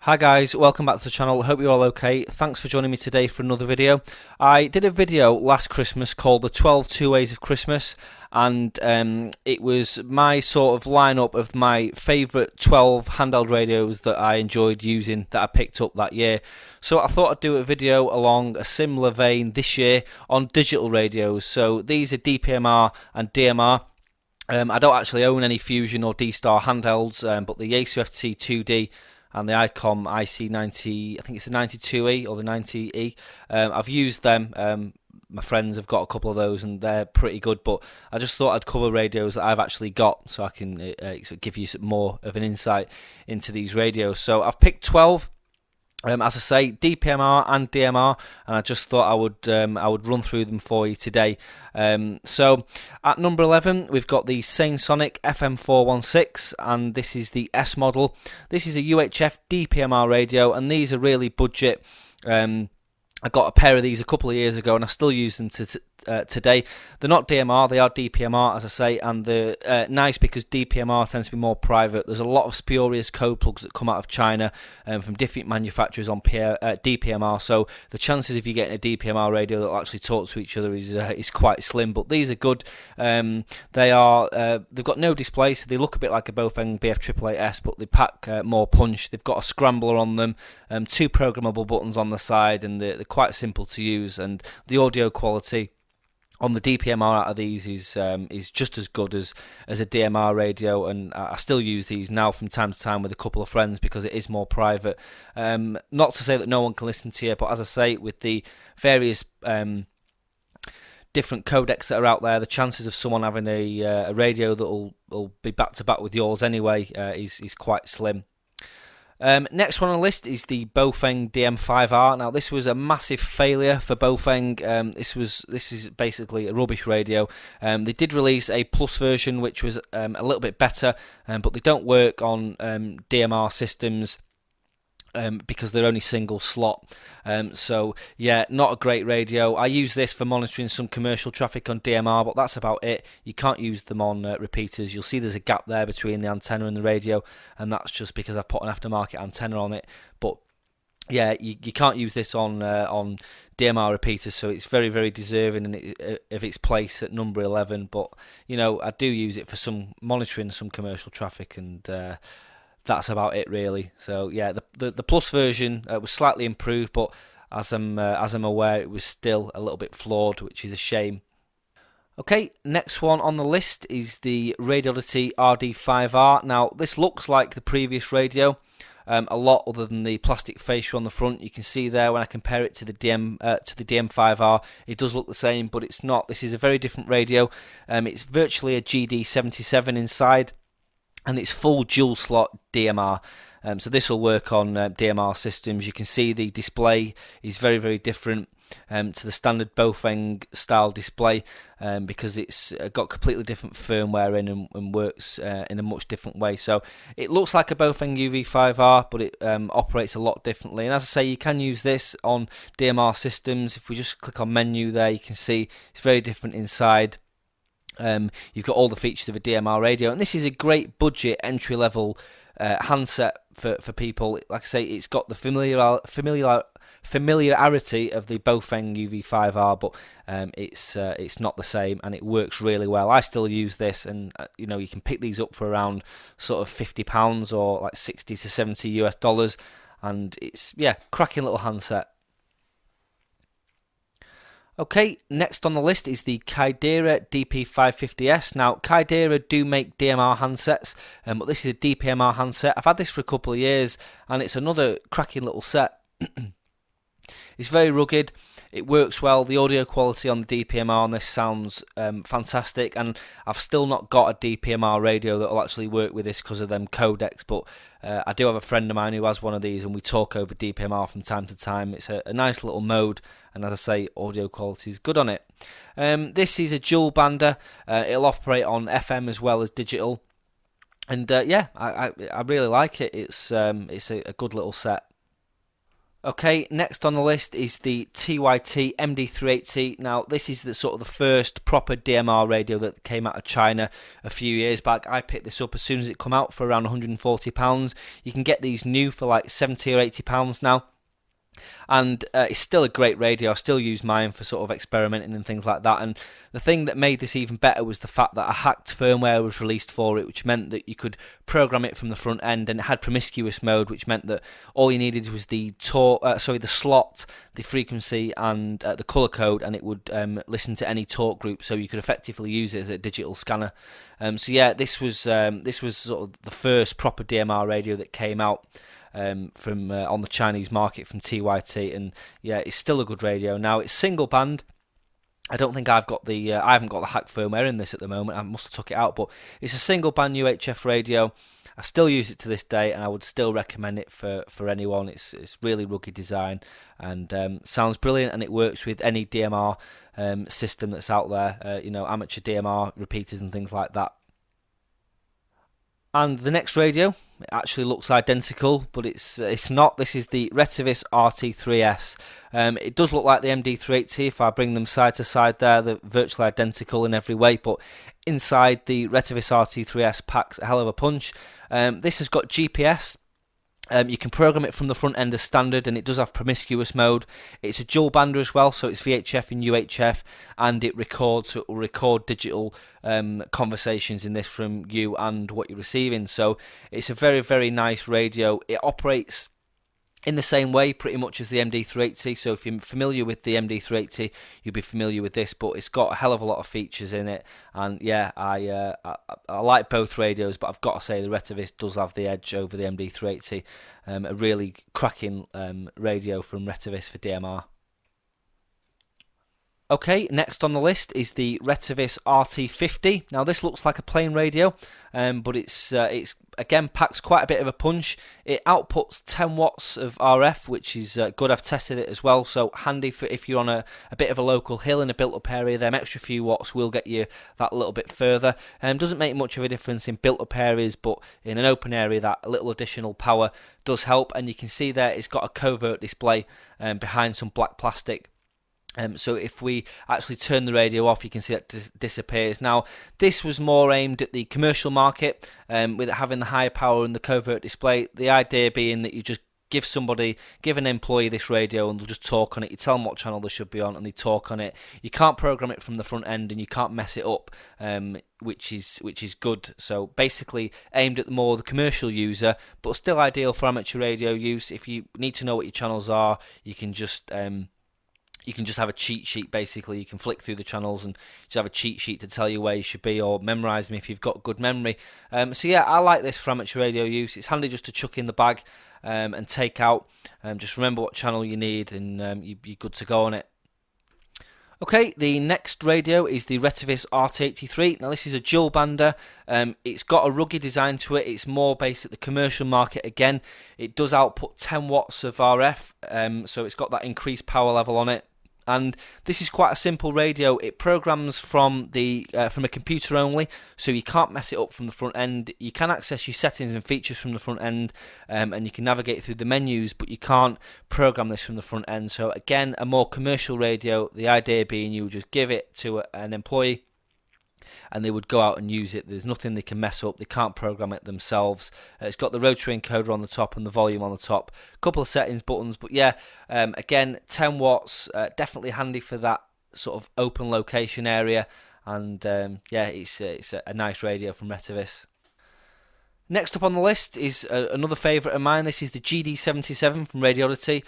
Hi guys, welcome back to the channel. Hope you're all okay. Thanks for joining me today for another video. I did a video last Christmas called the 12 Two Ways of Christmas, and it was my sort of lineup of my favourite 12 handheld radios that I enjoyed using, that I picked up that year. So I thought I'd do a video along a similar vein this year on digital radios. So these are DPMR and DMR. I don't actually own any Fusion or D-Star handhelds, but the Yaesu FT2D and the ICOM IC90, I think it's the 92E or the 90E. I've used them. My friends have got a couple of those and they're pretty good, but I just thought I'd cover radios that I've actually got so I can sort of give you some more of an insight into these radios. So I've picked 12. As I say, DPMR and DMR, and I just thought I would run through them for you today. So at number 11, we've got the Sanesonic FM416, and this is the S model. This is a UHF DPMR radio, and these are really budget. I got a pair of these a couple of years ago, and I still use them today. They're not DMR, they are DPMR, as I say, and they're nice because DPMR tends to be more private. There's a lot of spurious code plugs that come out of China from different manufacturers on DPMR, so the chances of you getting a DPMR radio that will actually talk to each other is quite slim. But these are good. They've got no display, so they look a bit like a Bofeng BF888S, but they pack more punch. They've got a scrambler on them, two programmable buttons on the side, and they're quite simple to use, and the audio quality on the DPMR out of these is just as good as a DMR radio, and I still use these now from time to time with a couple of friends because it is more private. Not to say that no one can listen to you, but as I say, with the various different codecs that are out there, the chances of someone having a radio that will be back to back with yours anyway is quite slim. Next one on the list is the Bofeng DM5R. Now this was a massive failure for Bofeng. This is basically a rubbish radio. They did release a plus version which was a little bit better, but they don't work on DMR systems because they're only single slot. So yeah, not a great radio. I use this for monitoring some commercial traffic on DMR, but that's about it. You can't use them on repeaters. You'll see there's a gap there between the antenna and the radio, and that's just because I've put an aftermarket antenna on it. But yeah, you can't use this on DMR repeaters, so it's very, very deserving of its place at number 11. But you know, I do use it for some monitoring some commercial traffic, and that's about it really. So yeah, the plus version was slightly improved, but as I'm aware, it was still a little bit flawed, which is a shame. Okay, next one on the list is the Radiolity RD5R. Now this looks like the previous radio, a lot other than the plastic fascia on the front. You can see there when I compare it to the DM5R, it does look the same, but it's not. This is a very different radio. It's virtually a GD77 inside, and it's full dual slot DMR. So this will work on DMR systems. You can see the display is very, very different to the standard Bofeng style display because it's got completely different firmware in and works in a much different way. So it looks like a Bofeng UV5R, but it operates a lot differently. And as I say, you can use this on DMR systems. If we just click on menu there, you can see it's very different inside. You've got all the features of a DMR radio, and this is a great budget entry-level handset for people. Like I say, it's got the familiarity of the Bofeng UV5R, but it's not the same, and it works really well. I still use this, and you know, you can pick these up for around sort of £50 or like 60 to 70 US dollars, and it's cracking little handset. Okay, next on the list is the Kaidera DP550S. Now, Kaidera do make DMR handsets, but this is a DPMR handset. I've had this for a couple of years, and it's another cracking little set. It's very rugged. It works well. The audio quality on the DPMR on this sounds fantastic, and I've still not got a DPMR radio that will actually work with this because of them codecs, but I do have a friend of mine who has one of these, and we talk over DPMR from time to time. It's a nice little mode, and as I say, audio quality is good on it. This is a dual bander. It'll operate on FM as well as digital, and I really like it. It's a good little set. Okay, next on the list is the TYT MD380. Now, this is the sort of the first proper DMR radio that came out of China a few years back. I picked this up as soon as it come out for around £140. You can get these new for like £70 or £80 now. And it's still a great radio. I still use mine for sort of experimenting and things like that. And the thing that made this even better was the fact that a hacked firmware was released for it, which meant that you could program it from the front end, and it had promiscuous mode, which meant that all you needed was the slot, the frequency, and the color code, and it would listen to any talk group. So you could effectively use it as a digital scanner. So yeah, this was sort of the first proper DMR radio that came out. From on the Chinese market from TYT, and yeah, it's still a good radio. Now it's single band. I don't think I haven't got the hack firmware in this at the moment. I must have took it out, but it's a single band UHF radio. I still use it to this day, and I would still recommend it for anyone. It's really rugged design and sounds brilliant, and it works with any DMR system that's out there. Amateur DMR repeaters and things like that. And the next radio, it actually looks identical, but it's not. This is the Retivis RT3S. It does look like the MD380. If I bring them side to side there, they're virtually identical in every way, but inside the Retivis RT3S packs a hell of a punch. This has got GPS. You can program it from the front end as standard, and it does have promiscuous mode. It's a dual bander as well, so it's VHF and UHF, and it will record digital conversations in this from you and what you're receiving. So it's a very, very nice radio. It operates in the same way pretty much as the MD380, so if you're familiar with the MD380, you'll be familiar with this, but it's got a hell of a lot of features in it, and yeah, I like both radios, but I've got to say the Retivis does have the edge over the MD380, a really cracking radio from Retivis for DMR. Okay, next on the list is the Retivis RT50. Now this looks like a plain radio, but it's again packs quite a bit of a punch. It outputs 10 watts of RF, which is good. I've tested it as well, so handy for if you're on a bit of a local hill in a built-up area. Them extra few watts will get you that little bit further. Doesn't make much of a difference in built-up areas, but in an open area, that little additional power does help. And you can see there it's got a covert display behind some black plastic. So if we actually turn the radio off, you can see that disappears. Now, this was more aimed at the commercial market, with it having the higher power and the covert display. The idea being that you just give an employee this radio and they'll just talk on it. You tell them what channel they should be on and they talk on it. You can't program it from the front end and you can't mess it up, which is good. So basically aimed at the commercial user, but still ideal for amateur radio use. If you need to know what your channels are, you can just have a cheat sheet. Basically, you can flick through the channels and just have a cheat sheet to tell you where you should be, or memorise them if you've got good memory. So yeah, I like this for amateur radio use. It's handy just to chuck in the bag and take out. Just remember what channel you need, and you're good to go on it. Okay, the next radio is the Retivis RT83. Now this is a dual bander. It's got a rugged design to it. It's more based at the commercial market again. It does output 10 watts of RF, so it's got that increased power level on it. And this is quite a simple radio. It programs from a computer only, so you can't mess it up from the front end. You can access your settings and features from the front end, and you can navigate through the menus, but you can't program this from the front end. So again, a more commercial radio. The idea being you just give it to an employee, and they would go out and use it. There's nothing they can mess up. They can't program it themselves. It's got the rotary encoder on the top and the volume on the top. A couple of settings buttons, but yeah, again, 10 watts, definitely handy for that sort of open location area. And yeah, it's a nice radio from Retivis. Next up on the list is another favourite of mine. This is the GD77 from Radiolity.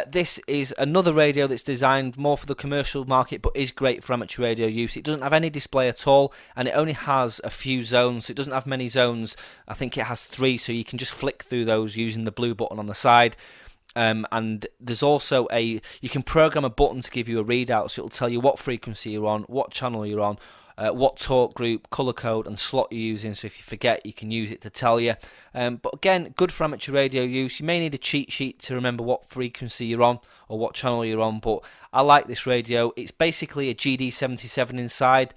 This is another radio that's designed more for the commercial market, but is great for amateur radio use. It doesn't have any display at all, and it only has a few zones. So it doesn't have many zones. I think it has 3, so you can just flick through those using the blue button on the side. And there's also you can program a button to give you a readout, so it'll tell you what frequency you're on, what channel you're on, what talk group, colour code and slot you're using, so if you forget you can use it to tell you. But again, good for amateur radio use. You may need a cheat sheet to remember what frequency you're on or what channel you're on, but I like this radio. It's basically a GD77 inside,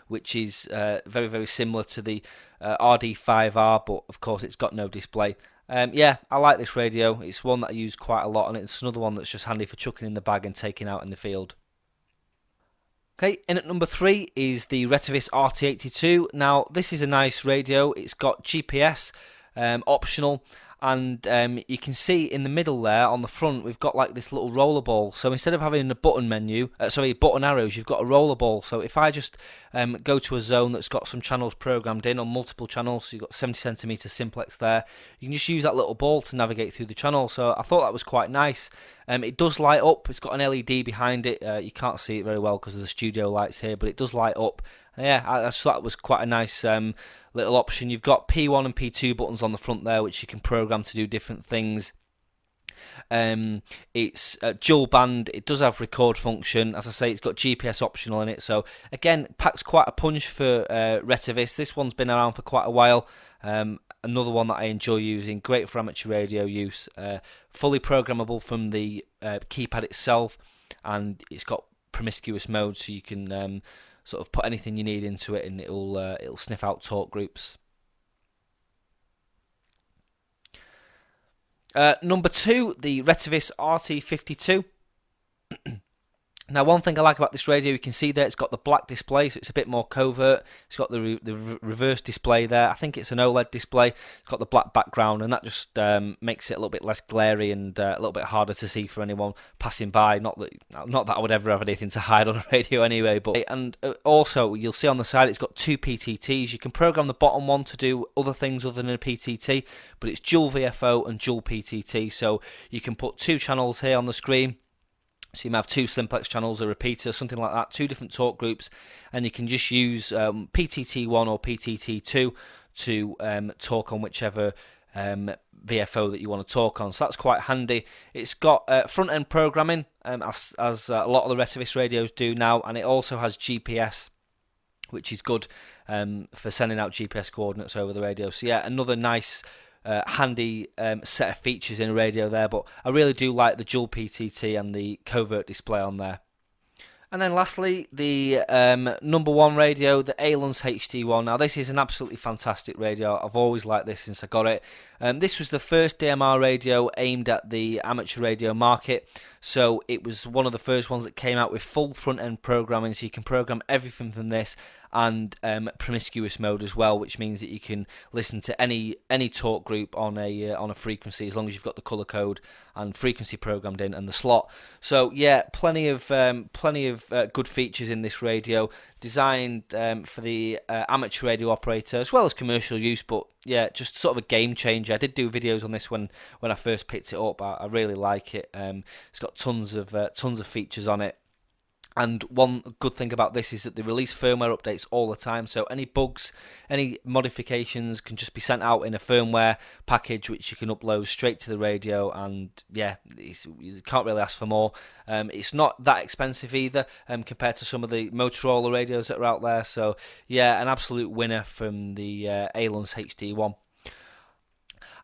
which is very, very similar to the RD5R, but of course it's got no display. Yeah, I like this radio. It's one that I use quite a lot, and it's another one that's just handy for chucking in the bag and taking out in the field. Okay, in at number 3 is the Retevis RT82. Now, this is a nice radio. It's got GPS, optional, and you can see in the middle there on the front we've got like this little roller ball. So instead of having a button menu, button arrows, you've got a roller ball. So if I just go to a zone that's got some channels programmed in on multiple channels, so you've got 70cm simplex there, you can just use that little ball to navigate through the channel. So I thought that was quite nice. It does light up. It's got an LED behind it. You can't see it very well because of the studio lights here, but it does light up. Yeah, I just thought it was quite a nice little option. You've got P1 and P2 buttons on the front there, which you can program to do different things. It's dual band. It does have record function. As I say, it's got GPS optional in it. So again, packs quite a punch for Retevis. This one's been around for quite a while. Another one that I enjoy using. Great for amateur radio use. Fully programmable from the keypad itself, and it's got promiscuous mode, so you can sort of put anything you need into it, and it'll sniff out talk groups. Number 2, the Retevis RT52. Now, one thing I like about this radio, you can see there it's got the black display, so it's a bit more covert. It's got the reverse display there. I think it's an OLED display. It's got the black background, and that just makes it a little bit less glary and a little bit harder to see for anyone passing by. Not that I would ever have anything to hide on a radio anyway. But also, you'll see on the side it's got 2 PTTs. You can program the bottom one to do other things other than a PTT, but it's dual VFO and dual PTT, so you can put 2 channels here on the screen. So you might have 2 simplex channels, a repeater, something like that, 2 different talk groups, and you can just use PTT1 or PTT2 to talk on whichever VFO that you want to talk on. So that's quite handy. It's got front-end programming, as a lot of the Retevis radios do now, and it also has GPS, which is good for sending out GPS coordinates over the radio. So yeah, another nice handy set of features in a radio there, but I really do like the dual PTT and the covert display on there. And then lastly, the number 1 radio, the Alens HD1. Now this is an absolutely fantastic radio. I've always liked this since I got it. This was the first DMR radio aimed at the amateur radio market, so it was one of the first ones that came out with full front-end programming, so you can program everything from this, and promiscuous mode as well, which means that you can listen to any talk group on a frequency, as long as you've got the color code and frequency programmed in and the slot. So yeah, plenty of good features in this radio, designed for the amateur radio operator as well as commercial use. But yeah, just sort of a game changer. I did do videos on this when I first picked it up. I really like it. It's got tons of features on it. And one good thing about this is that they release firmware updates all the time, so any bugs, any modifications can just be sent out in a firmware package which you can upload straight to the radio, and yeah, you can't really ask for more. It's not that expensive either compared to some of the Motorola radios that are out there, so yeah, an absolute winner from the Alens HD1.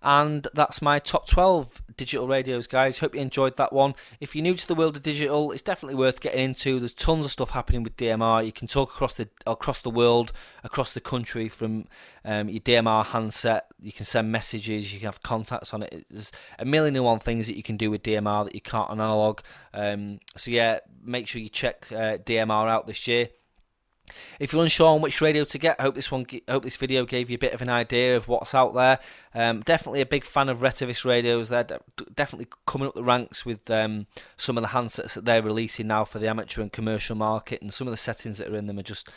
And that's my top 12 digital radios, guys. Hope you enjoyed that one. If you're new to the world of digital, it's definitely worth getting into. There's tons of stuff happening with DMR. You can talk across the world, across the country from your DMR handset. You can send messages. You can have contacts on it. There's a million and one things that you can do with DMR that you can't on analog. So yeah, make sure you check DMR out this year. If you're unsure on which radio to get, I hope this video gave you a bit of an idea of what's out there. Definitely a big fan of Retevis radios. They're definitely coming up the ranks with some of the handsets that they're releasing now for the amateur and commercial market, and some of the settings that are in them are just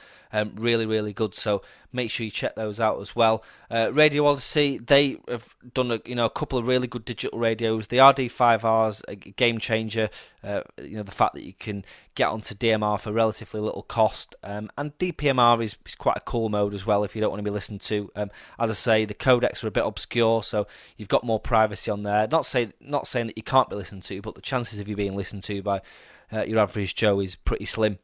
really, really good. So make sure you check those out as well. Radio Odyssey, they have done a couple of really good digital radios. The RD5R's a game changer. The fact that you can get onto DMR for relatively little cost, and DPMR is quite a cool mode as well if you don't want to be listened to. As I say, the codecs are a bit obscure, so you've got more privacy on there. Not saying that you can't be listened to, but the chances of you being listened to by your average Joe is pretty slim.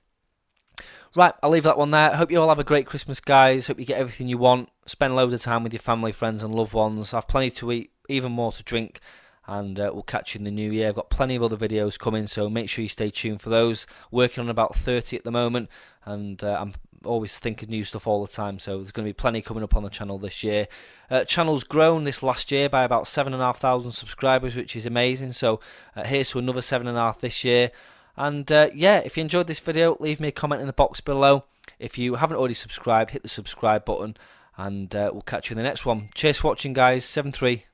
Right, I'll leave that one there. Hope you all have a great Christmas, guys. Hope you get everything you want. Spend loads of time with your family, friends and loved ones. Have plenty to eat, even more to drink. And we'll catch you in the new year. I've got plenty of other videos coming, so make sure you stay tuned for those. Working on about 30 at the moment, and I'm always think of new stuff all the time, so there's going to be plenty coming up on the channel this year. Channel's grown this last year by about 7,500 subscribers, which is amazing, so here's to another 7,500 this year. And yeah, if you enjoyed this video, leave me a comment in the box below. If you haven't already subscribed, hit the subscribe button, and we'll catch you in the next one. Cheers for watching, guys. 7-3.